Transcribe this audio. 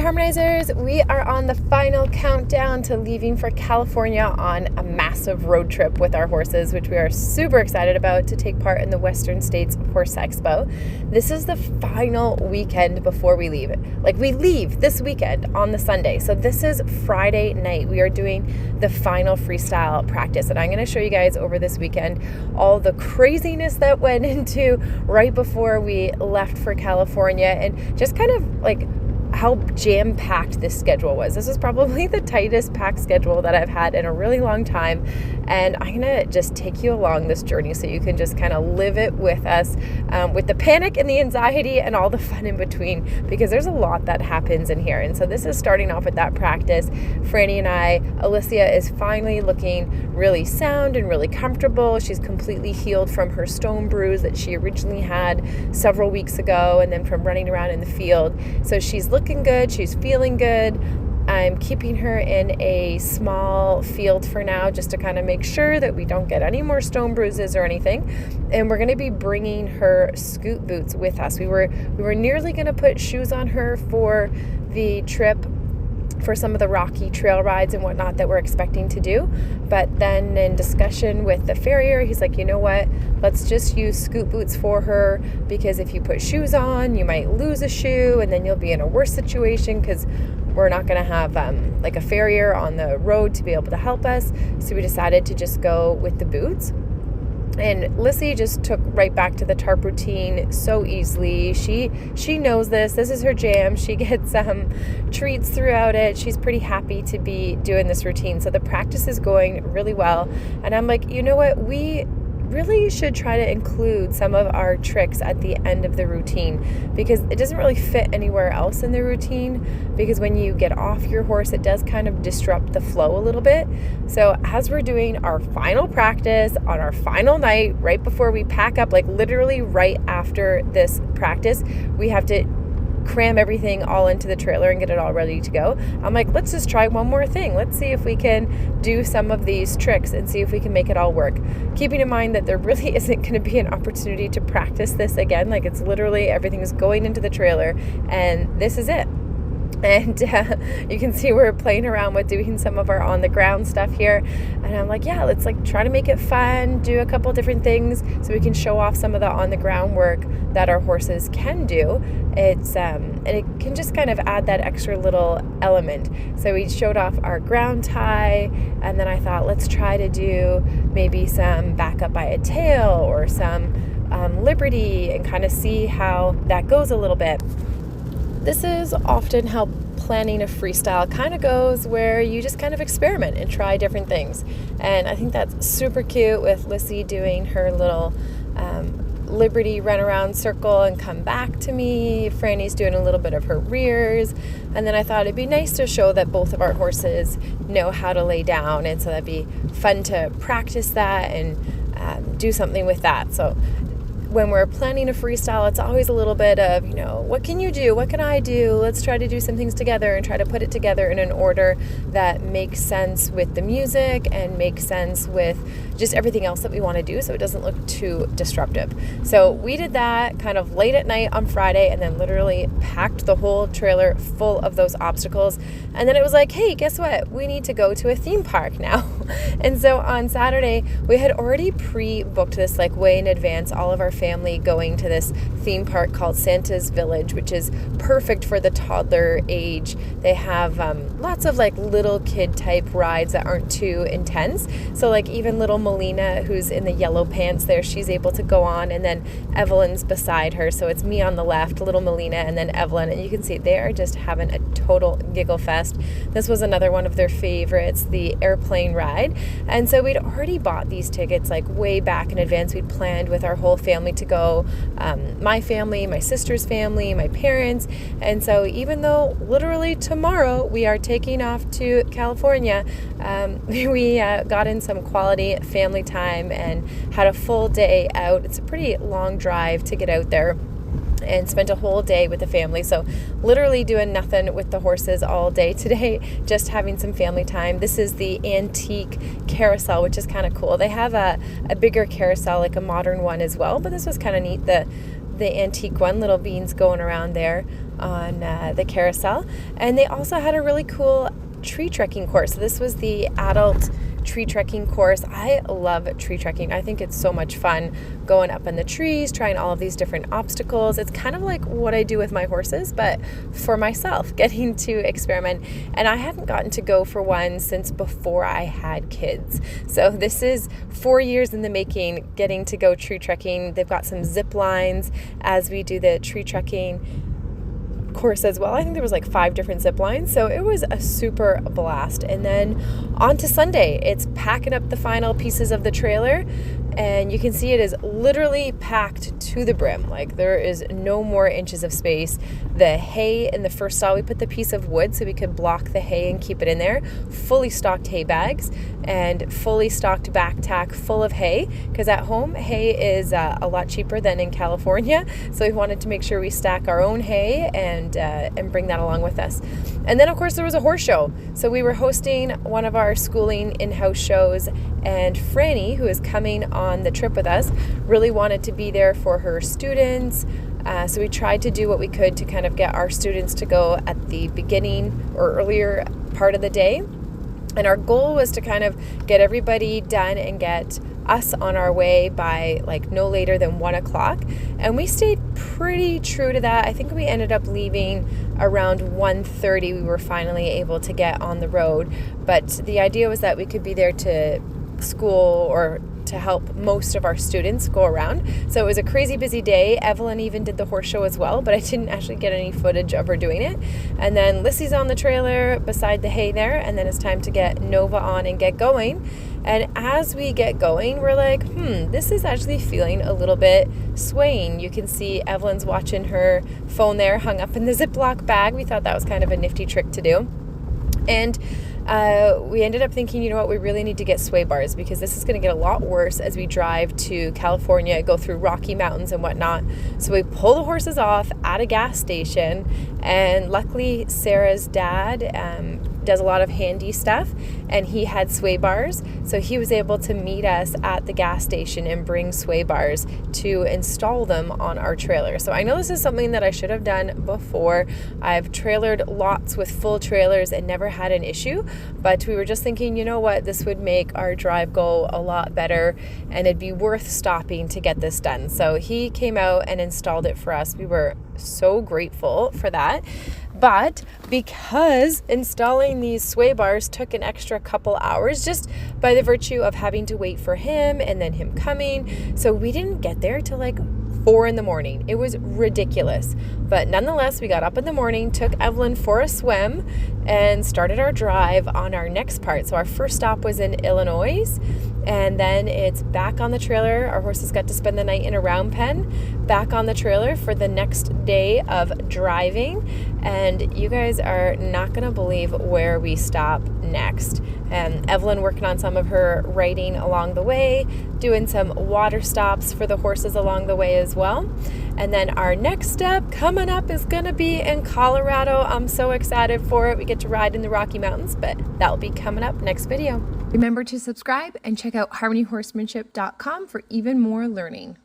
Harmonizers, we are on the final countdown to leaving for California on a massive road trip with our horses, which we are super excited about, to take part in the Western States Horse Expo. This is the final weekend before we leave. We leave this weekend on the Sunday. So this is Friday night. We are doing the final freestyle practice. And I'm going to show you guys over this weekend all the craziness that went into right before we left for California, and just kind of how jam-packed this schedule was. This is probably the tightest packed schedule that I've had in a really long time, and I'm gonna just take you along this journey so you can just kind of live it with us, with the panic and the anxiety and all the fun in between, because there's a lot that happens in here. And so this is starting off with that practice. Franny and Alicia is finally looking really sound and really comfortable. She's completely healed from her stone bruise that she originally had several weeks ago, and then from running around in the field. So she's looking good, she's feeling good. I'm keeping her in a small field for now, just to kind of make sure that we don't get any more stone bruises or anything. And we're going to be bringing her scoot boots with us. We were nearly going to put shoes on her for the trip, for some of the rocky trail rides and whatnot that we're expecting to do. But then in discussion with the farrier, he's like, you know what, let's just use scoot boots for her, because if you put shoes on, you might lose a shoe and then you'll be in a worse situation, because we're not going to have a farrier on the road to be able to help us. So we decided to just go with the boots. And Lissy just took right back to the tarp routine so easily. She knows this. This is her jam. She gets treats throughout it. She's pretty happy to be doing this routine. So the practice is going really well. And I'm like, you know what? We really should try to include some of our tricks at the end of the routine, because it doesn't really fit anywhere else in the routine, because when you get off your horse, it does kind of disrupt the flow a little bit. So as we're doing our final practice on our final night, right before we pack up, literally right after this practice, we have to cram everything all into the trailer and get it all ready to go. I'm like, let's just try one more thing. Let's see if we can do some of these tricks and see if we can make it all work. Keeping in mind that there really isn't going to be an opportunity to practice this again. It's literally everything is going into the trailer and this is it. And you can see we're playing around with doing some of our on the ground stuff here. And I'm like, yeah, let's try to make it fun, do a couple different things so we can show off some of the on the ground work that our horses can do. It's and it can just kind of add that extra little element. So we showed off our ground tie, and then I thought, let's try to do maybe some back up by a tail or some liberty, and kind of see how that goes a little bit. This is often how planning a freestyle kind of goes, where you just kind of experiment and try different things. And I think that's super cute, with Lissy doing her little liberty run around circle and come back to me. Franny's doing a little bit of her rears. And then I thought it'd be nice to show that both of our horses know how to lay down. And so that'd be fun to practice that and do something with that. So when we're planning a freestyle, it's always a little bit of, what can you do? What can I do? Let's try to do some things together and try to put it together in an order that makes sense with the music and makes sense with just everything else that we want to do, so it doesn't look too disruptive. So we did that kind of late at night on Friday, and then literally packed the whole trailer full of those obstacles. And then it was like, hey, guess what? We need to go to a theme park now. And so on Saturday, we had already pre-booked this way in advance, all of our family going to this theme park called Santa's Village, which is perfect for the toddler age. They have lots of little kid type rides that aren't too intense. So even little Melina, who's in the yellow pants there, she's able to go on, and then Evelyn's beside her. So it's me on the left, little Melina, and then Evelyn. And you can see they are just having a total giggle fest. This was another one of their favorites, the airplane ride. And so we'd already bought these tickets way back in advance. We'd planned with our whole family to go, my family, my sister's family, my parents. And so even though literally tomorrow we are taking off to California, we got in some quality family time and had a full day out. It's a pretty long drive to get out there, and spent a whole day with the family. So literally doing nothing with the horses all day today, just having some family time. This is the antique carousel, which is kind of cool. They have a bigger carousel, a modern one as well, but this was kind of neat, the antique one, little beans going around there. on the carousel. And they also had a really cool tree trekking course. So this was the adult tree trekking course. I love tree trekking. I think it's so much fun going up in the trees, trying all of these different obstacles. It's kind of like what I do with my horses, but for myself, getting to experiment. And I hadn't gotten to go for one since before I had kids. So this is 4 years in the making, getting to go tree trekking. They've got some zip lines as we do the tree trekking course as well. I think there was like 5 different zip lines, so it was a super blast. And then on to Sunday, it's packing up the final pieces of the trailer, and you can see it is literally packed to the brim. Like there is no more inches of space. The hay in the first stall, we put the piece of wood so we could block the hay and keep it in there. Fully stocked hay bags and fully stocked back tack full of hay, because at home hay is a lot cheaper than in California, so we wanted to make sure we stack our own hay and bring that along with us. And then of course there was a horse show, so we were hosting one of our schooling in-house shows, and Franny, who is coming on the trip with us, really wanted to be there for her students. So we tried to do what we could to kind of get our students to go at the beginning or earlier part of the day. And our goal was to kind of get everybody done and get us on our way by like no later than 1 o'clock. And we stayed pretty true to that. I think we ended up leaving around 1:30. We were finally able to get on the road. But the idea was that we could be there to school or to help most of our students go around. So it was a crazy busy day. Evelyn even did the horse show as well, but I didn't actually get any footage of her doing it. And then Lissy's on the trailer beside the hay there, and then it's time to get Nova on and get going. And as we get going, we're like, this is actually feeling a little bit swaying. You can see Evelyn's watching her phone there hung up in the Ziploc bag. We thought that was kind of a nifty trick to do. And we ended up thinking, you know what, we really need to get sway bars, because this is going to get a lot worse as we drive to California, go through Rocky Mountains and whatnot. So we pull the horses off at a gas station, and luckily Sarah's dad does a lot of handy stuff, and he had sway bars, so he was able to meet us at the gas station and bring sway bars to install them on our trailer. So I know this is something that I should have done before. I've trailered lots with full trailers and never had an issue, but we were just thinking, you know what, this would make our drive go a lot better, and it'd be worth stopping to get this done. So he came out and installed it for us. We were so grateful for that. But because installing these sway bars took an extra couple hours just by the virtue of having to wait for him and then him coming, so we didn't get there till like 4 in the morning. It was ridiculous. But nonetheless, we got up in the morning, took Evelyn for a swim, and started our drive on our next part. So our first stop was in Illinois, and then it's back on the trailer. Our horses got to spend the night in a round pen, back on the trailer for the next day of driving. And you guys are not going to believe where we stop next. Evelyn working on some of her writing along the way, doing some water stops for the horses along the way as well. And then our next step coming up is going to be in Colorado. I'm so excited for it. We get to ride in the Rocky Mountains, but that'll be coming up next video. Remember to subscribe and check out harmonyhorsemanship.com for even more learning.